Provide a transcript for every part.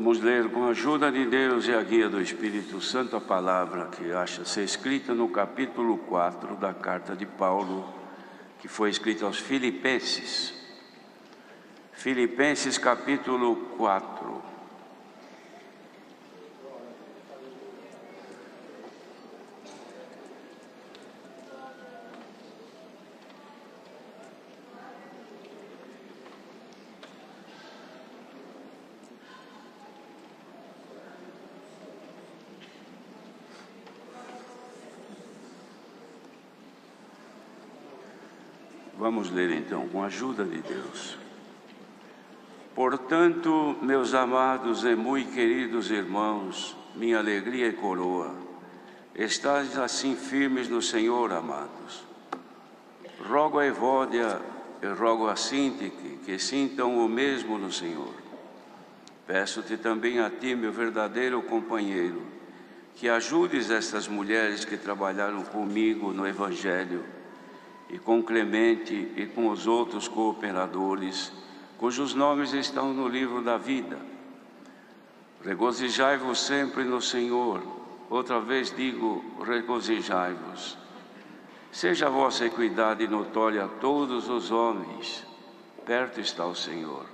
Vamos ler com a ajuda de Deus e a guia do Espírito Santo a palavra que acha ser escrita no capítulo 4 da carta de Paulo, que foi escrita aos Filipenses. Filipenses capítulo 4. Vamos ler então, com a ajuda de Deus. Portanto, meus amados e muito queridos irmãos, minha alegria e coroa, estáis assim firmes no Senhor, amados. Rogo a Evódia e rogo a Síntique que sintam o mesmo no Senhor. Peço-te também a ti, meu verdadeiro companheiro, que ajudes estas mulheres que trabalharam comigo no Evangelho, e com Clemente e com os outros cooperadores, cujos nomes estão no livro da vida. Regozijai-vos sempre no Senhor. Outra vez digo, regozijai-vos. Seja a vossa equidade notória a todos os homens. Perto está o Senhor.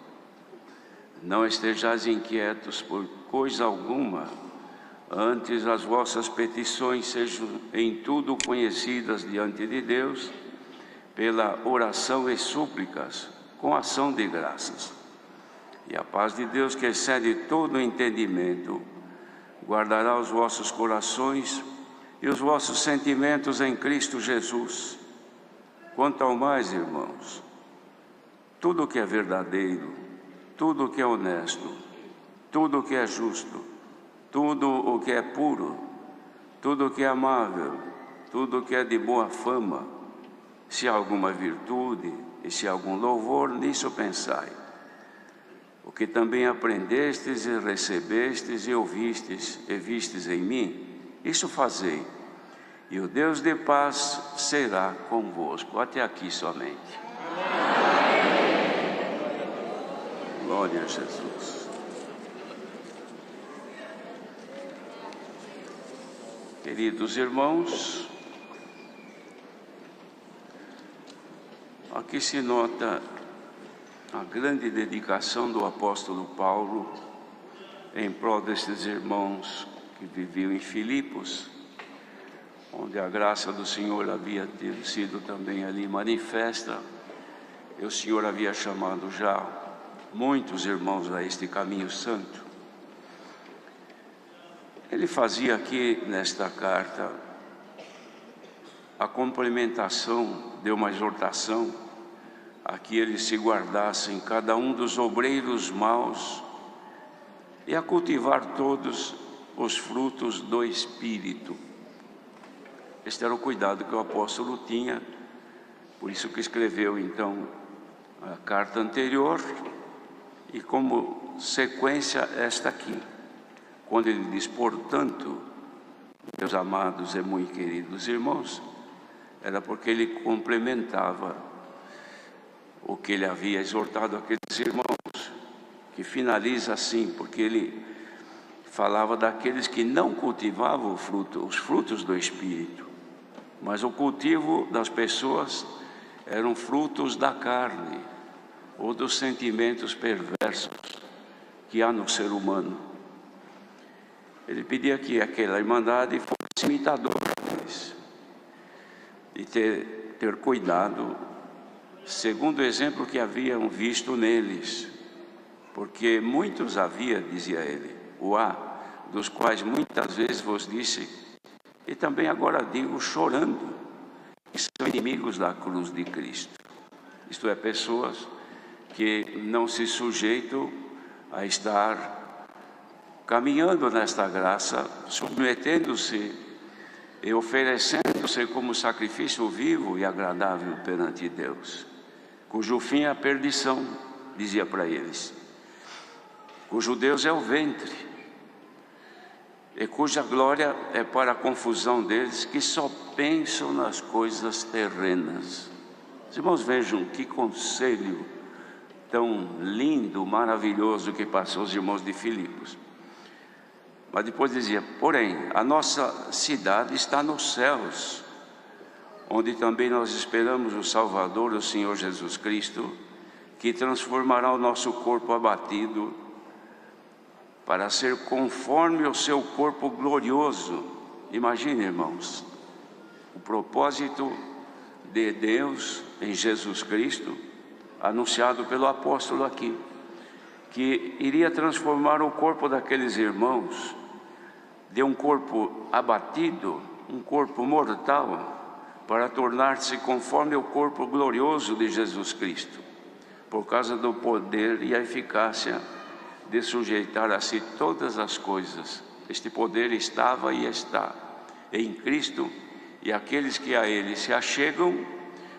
Não estejais inquietos por coisa alguma. Antes as vossas petições sejam em tudo conhecidas diante de Deus, pela oração e súplicas, com ação de graças. E a paz de Deus, que excede todo o entendimento, guardará os vossos corações e os vossos sentimentos em Cristo Jesus. Quanto ao mais, irmãos, tudo o que é verdadeiro, tudo o que é honesto, tudo o que é justo, tudo o que é puro, tudo o que é amável, tudo o que é de boa fama, se há alguma virtude e se há algum louvor, nisso pensai. O que também aprendestes e recebestes e ouvistes e vistes em mim, isso fazei, e o Deus de paz será convosco. Até aqui somente. Glória a Jesus. Queridos irmãos, aqui se nota a grande dedicação do apóstolo Paulo em prol destes irmãos que viviam em Filipos, onde a graça do Senhor havia sido também ali manifesta, e o Senhor havia chamado já muitos irmãos a este caminho santo. Ele fazia aqui nesta carta a complementação de uma exortação a que eles se guardassem cada um dos obreiros maus e a cultivar todos os frutos do Espírito. Este era o cuidado que o apóstolo tinha, por isso que escreveu então a carta anterior e como sequência esta aqui, quando ele diz: portanto, meus amados e muito queridos irmãos, era porque ele complementava o que ele havia exortado aqueles irmãos, que finaliza assim, porque ele falava daqueles que não cultivavam os frutos do Espírito, mas o cultivo das pessoas eram frutos da carne, ou dos sentimentos perversos que há no ser humano. Ele pedia que aquela irmandade fosse imitadora deles, e ter cuidado, segundo o exemplo que haviam visto neles, porque muitos havia, dizia ele, dos quais muitas vezes vos disse, e também agora digo chorando, que são inimigos da cruz de Cristo. Isto é, pessoas que não se sujeitam a estar caminhando nesta graça, submetendo-se e oferecendo-se como sacrifício vivo e agradável perante Deus, cujo fim é a perdição, dizia para eles, cujo Deus é o ventre, e cuja glória é para a confusão deles, que só pensam nas coisas terrenas. Os irmãos, vejam que conselho tão lindo, maravilhoso que passou os irmãos de Filipos. Mas depois dizia: porém, a nossa cidade está nos céus, onde também nós esperamos o Salvador, o Senhor Jesus Cristo, que transformará o nosso corpo abatido para ser conforme o seu corpo glorioso. Imagine, irmãos, o propósito de Deus em Jesus Cristo, anunciado pelo apóstolo aqui, que iria transformar o corpo daqueles irmãos de um corpo abatido, um corpo mortal, para tornar-se conforme o corpo glorioso de Jesus Cristo, por causa do poder e a eficácia de sujeitar a si todas as coisas. Este poder estava e está em Cristo, e aqueles que a Ele se achegam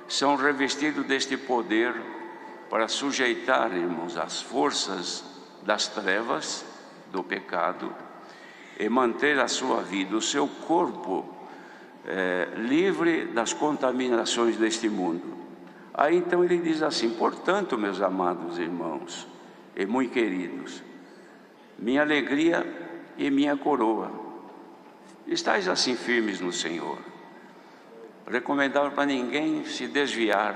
são revestidos deste poder para sujeitar, irmãos, as forças das trevas, do pecado, e manter a sua vida, o seu corpo livre das contaminações deste mundo. Aí então ele diz assim: portanto, meus amados irmãos e muito queridos, minha alegria e minha coroa, estais assim firmes no Senhor. Recomendável para ninguém se desviar,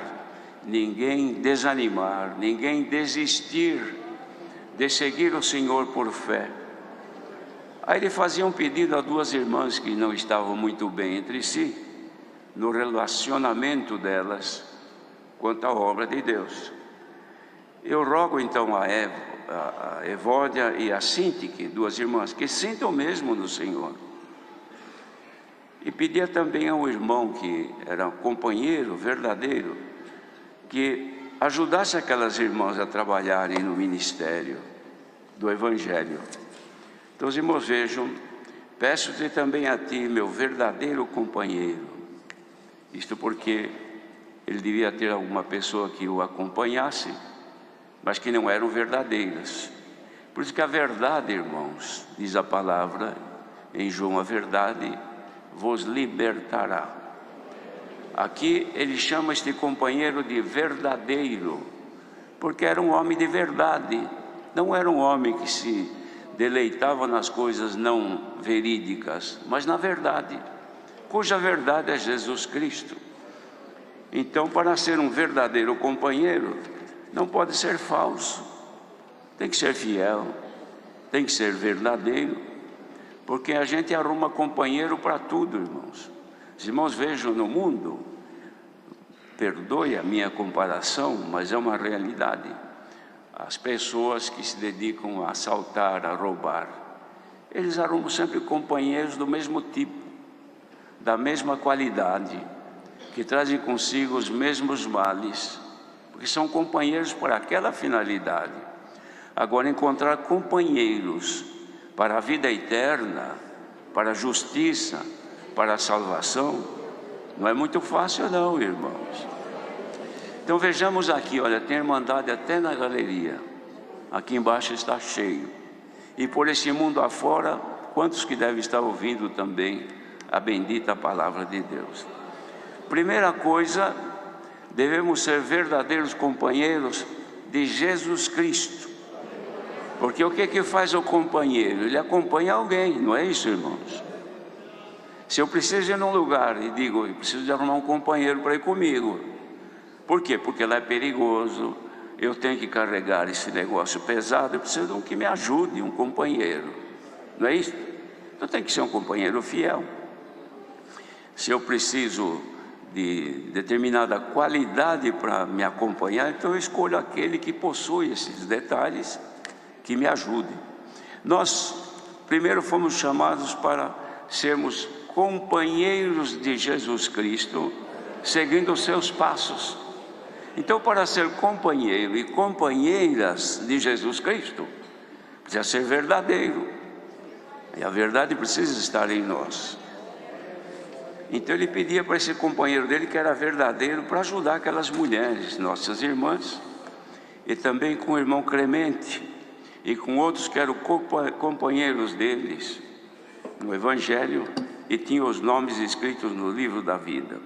ninguém desanimar, ninguém desistir de seguir o Senhor por fé. Aí ele fazia um pedido a duas irmãs que não estavam muito bem entre si, no relacionamento delas quanto à obra de Deus. Eu rogo então a Evódia e a Sintique, duas irmãs, que sintam mesmo no Senhor. E pedia também ao irmão que era companheiro verdadeiro, que ajudasse aquelas irmãs a trabalharem no ministério do Evangelho. Então, os irmãos, vejam: peço-te também a ti, meu verdadeiro companheiro. Isto porque ele devia ter alguma pessoa que o acompanhasse, mas que não eram verdadeiras. Por isso que a verdade, irmãos, diz a palavra em João, a verdade vos libertará. Aqui ele chama este companheiro de verdadeiro, porque era um homem de verdade, não era um homem que se deleitava nas coisas não verídicas, mas na verdade, cuja verdade é Jesus Cristo. Então, para ser um verdadeiro companheiro, não pode ser falso, tem que ser fiel, tem que ser verdadeiro, porque a gente arruma companheiro para tudo, irmãos. Os irmãos vejam no mundo, perdoe a minha comparação, mas é uma realidade. As pessoas que se dedicam a assaltar, a roubar, eles arrumam sempre companheiros do mesmo tipo, da mesma qualidade, que trazem consigo os mesmos males, porque são companheiros para aquela finalidade. Agora, encontrar companheiros para a vida eterna, para a justiça, para a salvação, não é muito fácil não, irmãos. Então vejamos aqui, olha, tem irmandade até na galeria, aqui embaixo está cheio, e por esse mundo afora, quantos que devem estar ouvindo também a bendita palavra de Deus. Primeira coisa, devemos ser verdadeiros companheiros de Jesus Cristo, porque o que faz o companheiro? Ele acompanha alguém, não é isso, irmãos? Se eu preciso ir num lugar e digo, eu preciso de arrumar um companheiro para ir comigo, por quê? Porque lá é perigoso, eu tenho que carregar esse negócio pesado, eu preciso de um que me ajude, um companheiro, não é isso? Então tem que ser um companheiro fiel. Se eu preciso de determinada qualidade para me acompanhar, então eu escolho aquele que possui esses detalhes, que me ajude. Nós primeiro fomos chamados para sermos companheiros de Jesus Cristo, seguindo os seus passos. Então, para ser companheiro e companheiras de Jesus Cristo, precisa ser verdadeiro, e a verdade precisa estar em nós. Então ele pedia para esse companheiro dele, que era verdadeiro, para ajudar aquelas mulheres, nossas irmãs, e também com o irmão Clemente, e com outros que eram companheiros deles no Evangelho, e tinham os nomes escritos no livro da vida.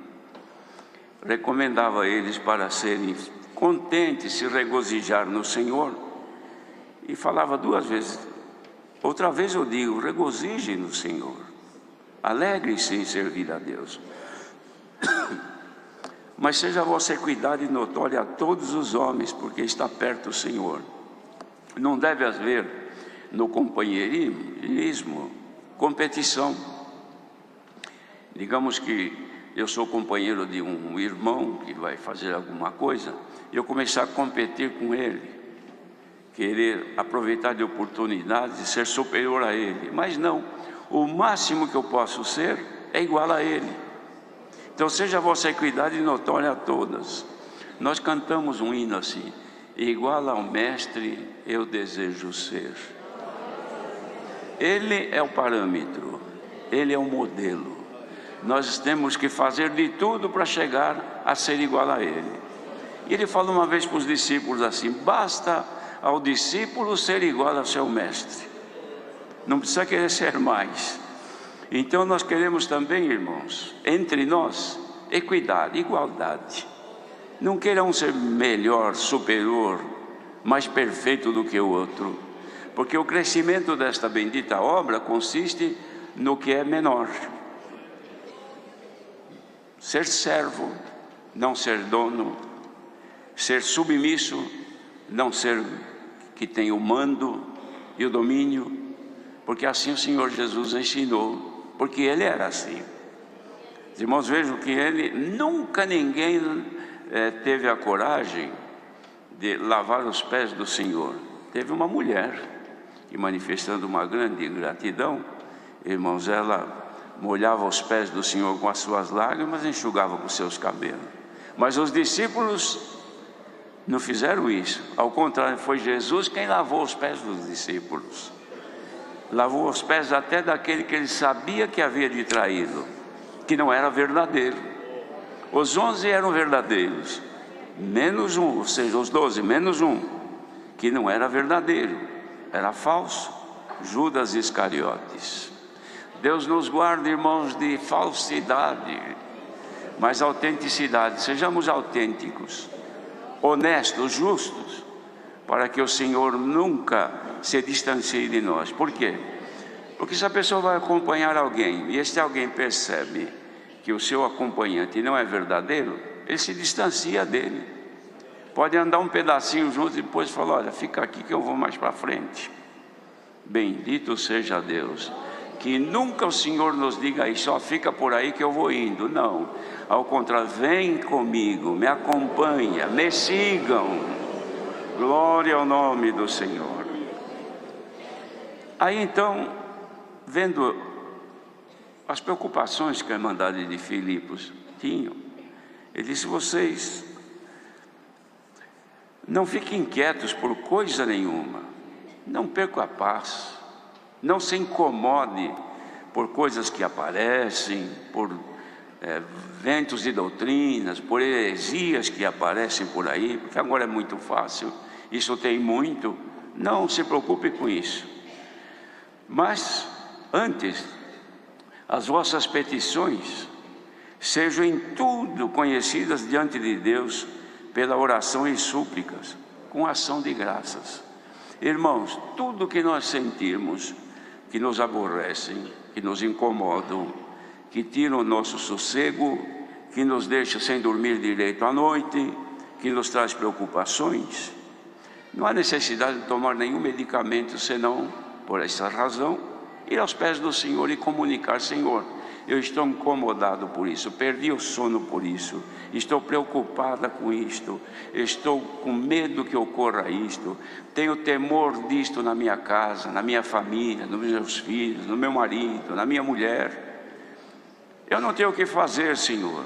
recomendava a eles para serem contentes, se regozijar no Senhor, e falava 2 vezes. Outra vez eu digo, regozijem no Senhor, alegre-se em servir a Deus. Mas seja a vossa equidade notória a todos os homens, porque está perto o Senhor. Não deve haver no companheirismo competição. Digamos que eu sou companheiro de um irmão que vai fazer alguma coisa, e eu começar a competir com ele, querer aproveitar de oportunidades de ser superior a ele. Mas não, o máximo que eu posso ser é igual a ele. Então seja a vossa equidade notória a todas. Nós cantamos um hino assim: igual ao mestre eu desejo ser. Ele é o parâmetro, ele é o modelo. Nós temos que fazer de tudo para chegar a ser igual a ele. E ele falou uma vez para os discípulos assim: basta ao discípulo ser igual ao seu mestre, não precisa querer ser mais. Então nós queremos também, irmãos, entre nós, equidade, igualdade. Não queira um ser melhor, superior, mais perfeito do que o outro, porque o crescimento desta bendita obra consiste no que é menor. Ser servo, não ser dono. Ser submisso, não ser que tem o mando e o domínio, porque assim o Senhor Jesus ensinou, porque ele era assim. Os irmãos, vejam que ele nunca ninguém teve a coragem de lavar os pés do Senhor. Teve uma mulher, e manifestando uma grande gratidão, irmãos, ela molhava os pés do Senhor com as suas lágrimas e enxugava com seus cabelos. Mas os discípulos não fizeram isso. Ao contrário, foi Jesus quem lavou os pés dos discípulos. Lavou os pés até daquele que ele sabia que havia de traí-lo, que não era verdadeiro. Os 11 eram verdadeiros, menos um, ou seja, os 12 menos um, que não era verdadeiro, era falso, Judas Iscariotes. Deus nos guarde, irmãos, de falsidade, mas autenticidade. Sejamos autênticos, honestos, justos, para que o Senhor nunca se distancie de nós. Por quê? Porque se a pessoa vai acompanhar alguém, e este alguém percebe que o seu acompanhante não é verdadeiro, ele se distancia dele. Pode andar um pedacinho junto e depois falar: olha, fica aqui que eu vou mais para frente. Bendito seja Deus. Que nunca o Senhor nos diga isso: só fica por aí que eu vou indo. Não, ao contrário, vem comigo, me acompanha, me sigam. Glória ao nome do Senhor. Aí então, vendo as preocupações que a Irmandade de Filipos tinham, ele disse: vocês não fiquem inquietos por coisa nenhuma, não percam a paz, não se incomode por coisas que aparecem, por ventos de doutrinas, por heresias que aparecem por aí, porque agora é muito fácil, isso tem muito. Não se preocupe com isso, mas antes, as vossas petições sejam em tudo conhecidas diante de Deus pela oração e súplicas, com ação de graças. Irmãos, tudo que nós sentirmos que nos aborrecem, que nos incomodam, que tiram o nosso sossego, que nos deixa sem dormir direito à noite, que nos traz preocupações, não há necessidade de tomar nenhum medicamento, senão, por essa razão, ir aos pés do Senhor e comunicar: Senhor, eu estou incomodado por isso, perdi o sono por isso, estou preocupada com isto, estou com medo que ocorra isto, tenho temor disto na minha casa, na minha família, nos meus filhos, no meu marido, na minha mulher. Eu não tenho o que fazer, Senhor.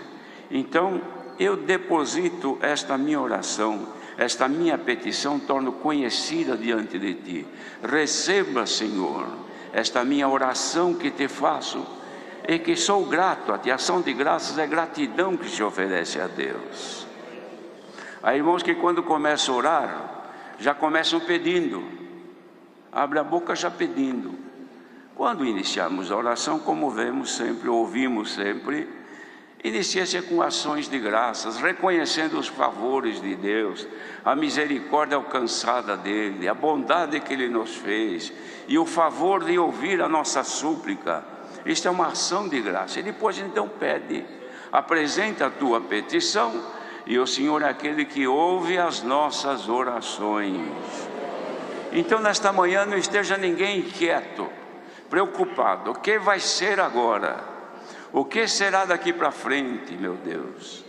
Então eu deposito esta minha oração, esta minha petição, torno conhecida diante de Ti. Receba, Senhor, esta minha oração que Te faço, e que sou grato a Ti. A ação de graças é gratidão que se oferece a Deus. Há irmãos que quando começam a orar, já começam pedindo, abre a boca já pedindo. Quando iniciamos a oração, como vemos sempre, ouvimos sempre, Inicie-se com ações de graças, reconhecendo os favores de Deus, a misericórdia alcançada dEle, a bondade que Ele nos fez e o favor de ouvir a nossa súplica. Isto é uma ação de graça. E depois então pede, apresenta a tua petição, e o Senhor é aquele que ouve as nossas orações. Então nesta manhã não esteja ninguém inquieto, preocupado. O que vai ser agora? O que será daqui para frente, meu Deus?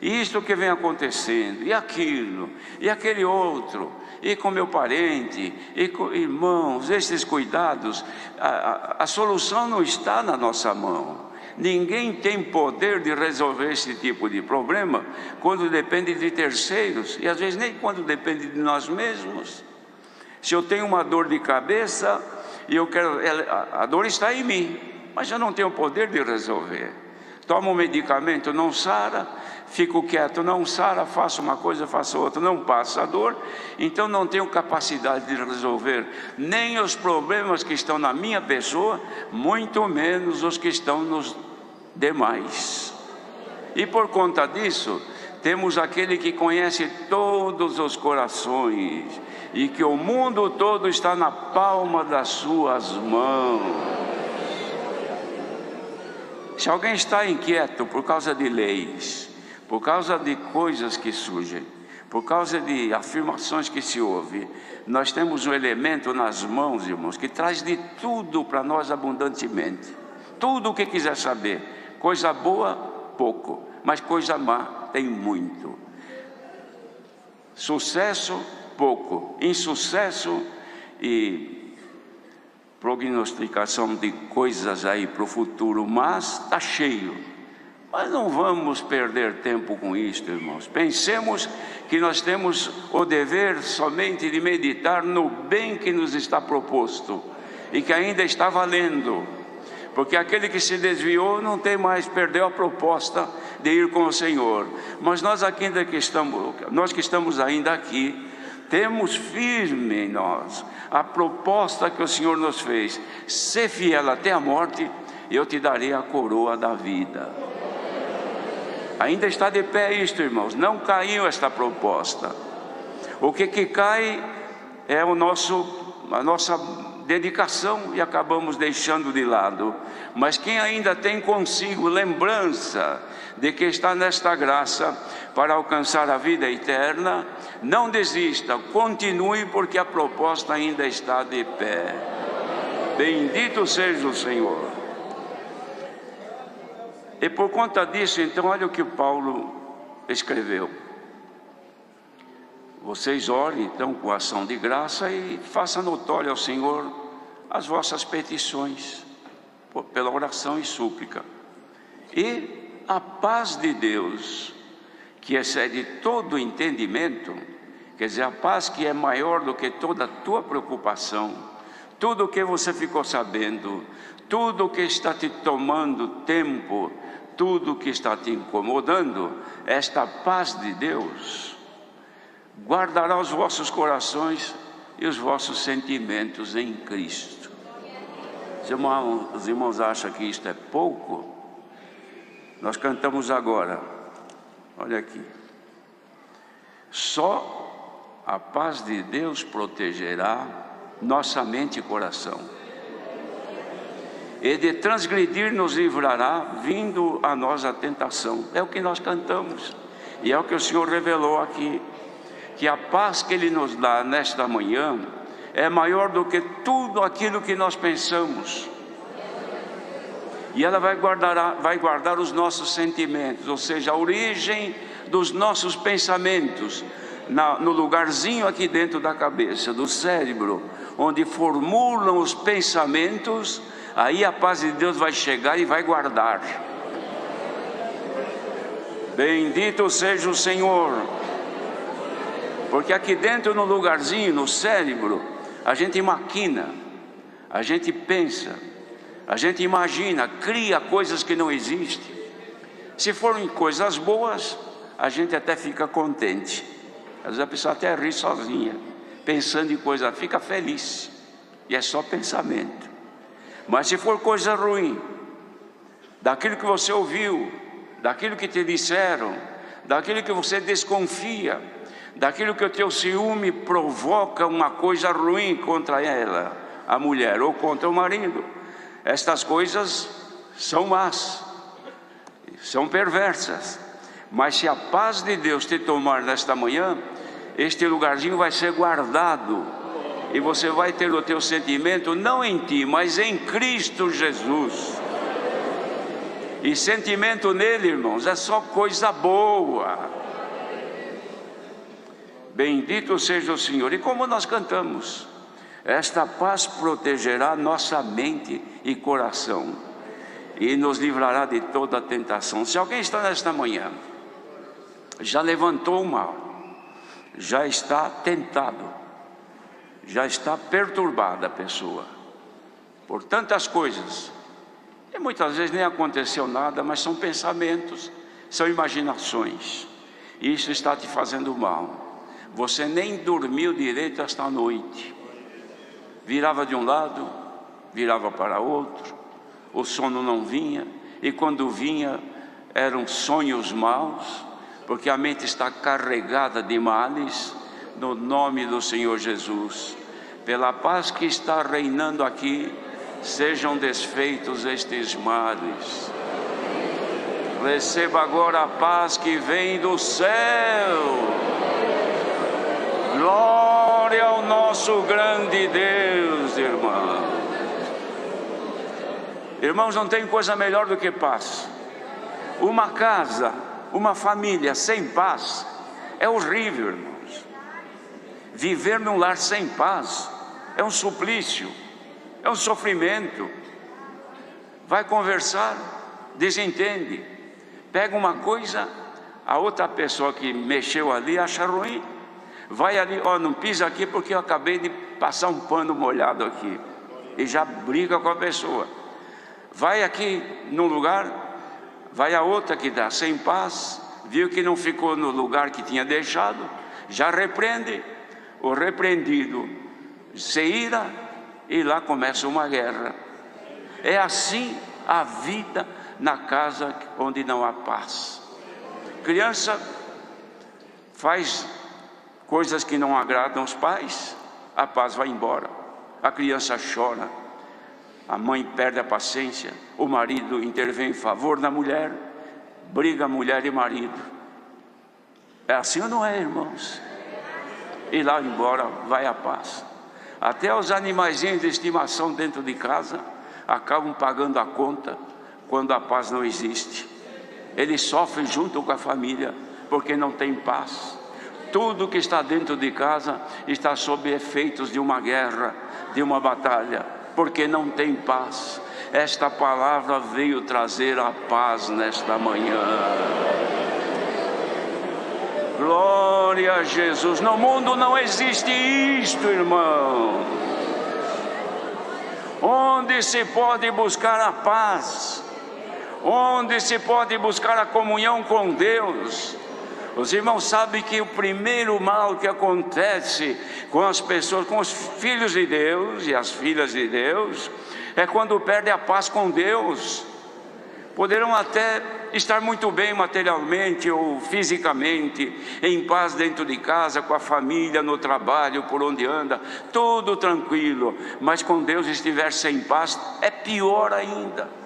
E isto que vem acontecendo, e aquilo, e aquele outro, e com meu parente, e com irmãos, esses cuidados. A solução não está na nossa mão. Ninguém tem poder de resolver esse tipo de problema quando depende de terceiros, e às vezes nem quando depende de nós mesmos. Se eu tenho uma dor de cabeça, e eu quero, a dor está em mim, mas eu não tenho poder de resolver. Tomo um medicamento, não sara, fico quieto, não sara, faço uma coisa, faço outra, não passa a dor. Então não tenho capacidade de resolver nem os problemas que estão na minha pessoa, muito menos os que estão nos demais. E por conta disso, temos aquele que conhece todos os corações e que o mundo todo está na palma das suas mãos. Se alguém está inquieto por causa de leis, por causa de coisas que surgem, por causa de afirmações que se ouvem, nós temos um elemento nas mãos, irmãos, que traz de tudo para nós abundantemente. Tudo o que quiser saber. Coisa boa, pouco, mas coisa má, tem muito. Sucesso, pouco. Insucesso e prognosticação de coisas aí para o futuro, mas está cheio. Mas não vamos perder tempo com isto, irmãos. Pensemos que nós temos o dever somente de meditar no bem que nos está proposto e que ainda está valendo, porque aquele que se desviou não tem mais, perdeu a proposta de ir com o Senhor. Mas nós que estamos ainda aqui, temos firme em nós a proposta que o Senhor nos fez: ser fiel até a morte, e eu te darei a coroa da vida. Ainda está de pé isto, irmãos, não caiu esta proposta. O que cai é a nossa dedicação, e acabamos deixando de lado. Mas quem ainda tem consigo lembrança de que está nesta graça para alcançar a vida eterna, não desista, continue, porque a proposta ainda está de pé. Bendito seja o Senhor. E por conta disso, então, olha o que Paulo escreveu: vocês orem então com ação de graça e façam notório ao Senhor as vossas petições, pela oração e súplica. E a paz de Deus, que excede todo o entendimento, quer dizer, a paz que é maior do que toda a tua preocupação, tudo o que você ficou sabendo, tudo o que está te tomando tempo, tudo o que está te incomodando, esta paz de Deus guardará os vossos corações e os vossos sentimentos em Cristo. Os irmãos acham que isto é pouco? Nós cantamos agora, olha aqui: só a paz de Deus protegerá nossa mente e coração, e de transgredir nos livrará, vindo a nós a tentação. É o que nós cantamos, e é o que o Senhor revelou aqui, que a paz que Ele nos dá nesta manhã é maior do que tudo aquilo que nós pensamos, e ela vai guardar os nossos sentimentos, ou seja, a origem dos nossos pensamentos, no lugarzinho aqui dentro da cabeça, do cérebro, onde formulam os pensamentos. Aí a paz de Deus vai chegar e vai guardar. Bendito seja o Senhor. Porque aqui dentro, no lugarzinho, no cérebro, a gente maquina, a gente pensa, a gente imagina, cria coisas que não existem. Se forem coisas boas, a gente até fica contente. Às vezes a pessoa até ri sozinha, pensando em coisa, fica feliz, e é só pensamento. Mas se for coisa ruim, daquilo que você ouviu, daquilo que te disseram, daquilo que você desconfia, daquilo que o teu ciúme provoca uma coisa ruim contra ela, a mulher, ou contra o marido. Estas coisas são más, são perversas, mas se a paz de Deus te tomar nesta manhã, este lugarzinho vai ser guardado, e você vai ter o teu sentimento não em ti, mas em Cristo Jesus. E sentimento nele, irmãos, é só coisa boa. Bendito seja o Senhor. E como nós cantamos, esta paz protegerá nossa mente e coração, e nos livrará de toda tentação. Se alguém está nesta manhã, já levantou o mal, já está tentado, já está perturbada a pessoa por tantas coisas, e muitas vezes nem aconteceu nada, mas são pensamentos, são imaginações, e isso está te fazendo mal. Você nem dormiu direito esta noite, virava de um lado, virava para outro, o sono não vinha, e quando vinha eram sonhos maus, porque a mente está carregada de males. No nome do Senhor Jesus, pela paz que está reinando aqui, sejam desfeitos estes males. Receba agora a paz que vem do céu. Glória ao nosso grande Deus, irmão. Irmãos, não tem coisa melhor do que paz. Uma casa, uma família sem paz é horrível, irmãos. Viver num lar sem paz é um suplício, é um sofrimento. Vai conversar, desentende, pega uma coisa, a outra pessoa que mexeu ali acha ruim. Vai ali, ó, não pisa aqui porque eu acabei de passar um pano molhado aqui, e já briga com a pessoa. Vai aqui num lugar, vai a outra que está sem paz, viu que não ficou no lugar que tinha deixado, já repreende. O repreendido se ira, e lá começa uma guerra. É assim a vida na casa onde não há paz. Criança faz coisas que não agradam os pais, a paz vai embora, a criança chora, a mãe perde a paciência, o marido intervém em favor da mulher, briga mulher e marido. É assim ou não é, irmãos? E lá embora vai a paz. Até os animaizinhos de estimação dentro de casa acabam pagando a conta quando a paz não existe. Eles sofrem junto com a família porque não tem paz. Tudo que está dentro de casa está sob efeitos de uma guerra, de uma batalha, porque não tem paz. Esta palavra veio trazer a paz nesta manhã. Glória a Jesus. No mundo não existe isto, irmão. Onde se pode buscar a paz? Onde se pode buscar a comunhão com Deus? Os irmãos sabem que o primeiro mal que acontece com as pessoas, com os filhos de Deus e as filhas de Deus, é quando perdem a paz com Deus. Poderão até estar muito bem materialmente ou fisicamente, em paz dentro de casa, com a família, no trabalho, por onde anda, tudo tranquilo, mas com Deus estiver sem paz, é pior ainda.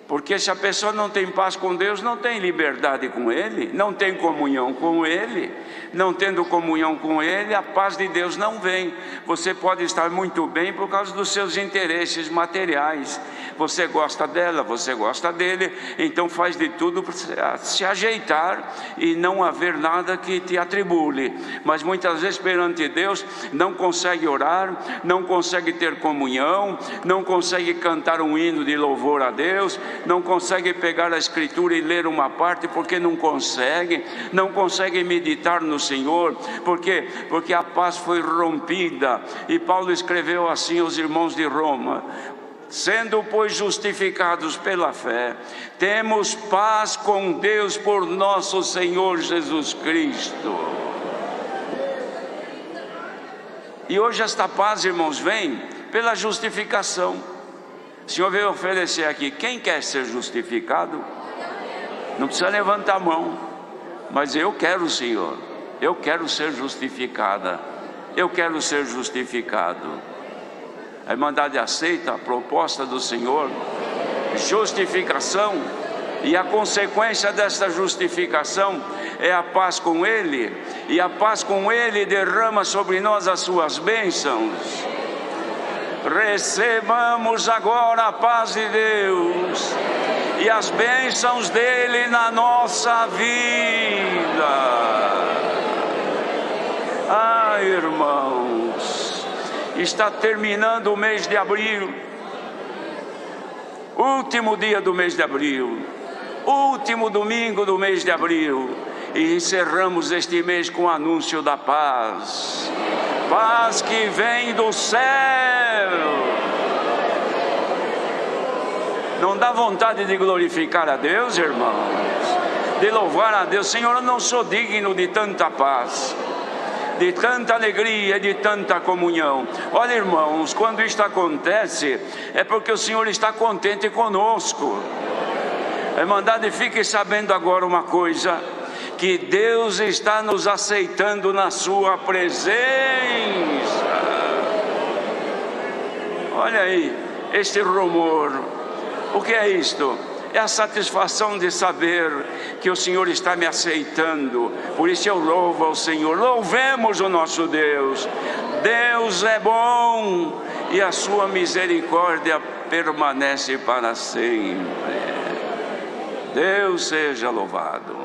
Porque se a pessoa não tem paz com Deus, não tem liberdade com Ele, não tem comunhão com Ele. Não tendo comunhão com Ele, a paz de Deus não vem. Você pode estar muito bem por causa dos seus interesses materiais. Você gosta dela, você gosta dele, então faz de tudo para se ajeitar e não haver nada que te atribule. Mas muitas vezes perante Deus não consegue orar, não consegue ter comunhão, não consegue cantar um hino de louvor a Deus, não consegue pegar a Escritura e ler uma parte porque não consegue meditar no Senhor, porque a paz foi rompida. E Paulo escreveu assim aos irmãos de Roma: sendo pois justificados pela fé, temos paz com Deus por nosso Senhor Jesus Cristo. E hoje esta paz, irmãos, vem pela justificação. O Senhor veio oferecer aqui: quem quer ser justificado? Não precisa levantar a mão, mas eu quero, Senhor, eu quero ser justificada, eu quero ser justificado. A Irmandade aceita a proposta do Senhor, justificação, e a consequência desta justificação é a paz com Ele, e a paz com Ele derrama sobre nós as suas bênçãos. Recebamos agora a paz de Deus e as bênçãos dele na nossa vida. Irmãos, está terminando o mês de abril, último dia do mês de abril, último domingo do mês de abril, e encerramos este mês com o anúncio da paz, paz que vem do céu. Não dá vontade de glorificar a Deus, irmãos? De louvar a Deus? Senhor, eu não sou digno de tanta paz, de tanta alegria, de tanta comunhão. Olha, irmãos, quando isto acontece, é porque o Senhor está contente conosco. A Irmandade, fique sabendo agora uma coisa: que Deus está nos aceitando na sua presença. Olha aí, este rumor. O que é isto? É a satisfação de saber que o Senhor está me aceitando. Por isso eu louvo ao Senhor. Louvemos o nosso Deus. Deus é bom e a sua misericórdia permanece para sempre. Deus seja louvado.